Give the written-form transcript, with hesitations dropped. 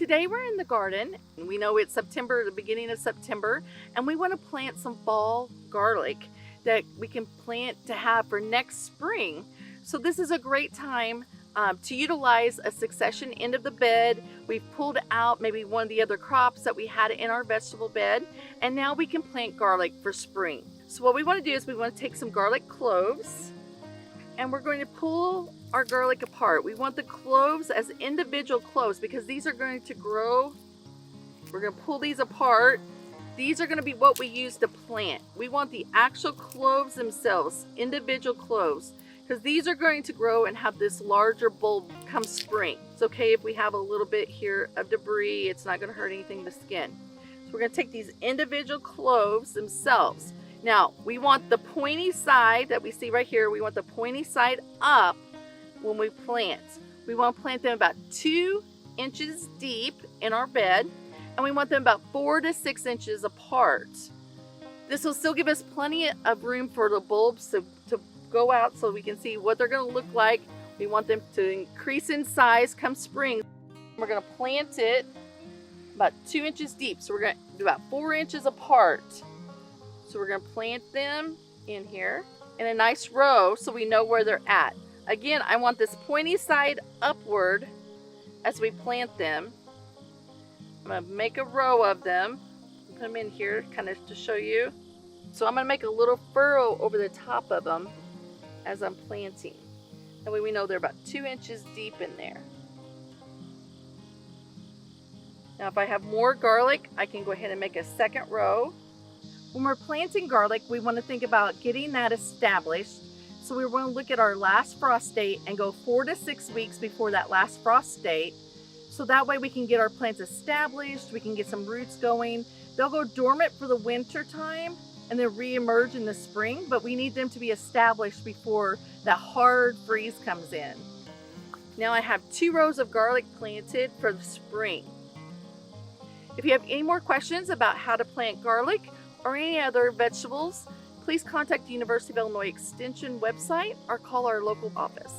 Today we're in the garden. We know it's September, the beginning of September, and we want to plant some fall garlic that we can plant to have for next spring. So this is a great time to utilize a succession end of the bed. We've pulled out maybe one of the other crops that we had in our vegetable bed, and now we can plant garlic for spring. So what we want to do is we want to take some garlic cloves, and we're going to pull our garlic apart. We want the cloves as individual cloves because these are going to grow. We're going to pull these apart. These are going to be what we use to plant. We want the actual cloves themselves, individual cloves, because these are going to grow and have this larger bulb come spring. It's okay if we have a little bit here of debris. It's not going to hurt anything to skin. So we're going to take these individual cloves themselves. Now, we want the pointy side that we see right here. We want the pointy side up when we plant. We want to plant them about 2 inches deep in our bed, and we want them about 4 to 6 inches apart. This will still give us plenty of room for the bulbs to go out so we can see what they're going to look like. We want them to increase in size come spring. We're going to plant it about 2 inches deep. So we're going to do about 4 inches apart. So we're going to plant them in here in a nice row so we know where they're at. Again, I want this pointy side upward as we plant them. I'm going to make a row of them. Put them in here kind of to show you. So I'm going to make a little furrow over the top of them as I'm planting. That way we know they're about 2 inches deep in there. Now if I have more garlic, I can go ahead and make a second row. When we're planting garlic, we want to think about getting that established. So we're going to look at our last frost date and go 4 to 6 weeks before that last frost date. So that way we can get our plants established, we can get some roots going. They'll go dormant for the winter time and then re-emerge in the spring, but we need them to be established before that hard freeze comes in. Now I have 2 rows of garlic planted for the spring. If you have any more questions about how to plant garlic or any other vegetables, please contact the University of Illinois Extension website or call our local office.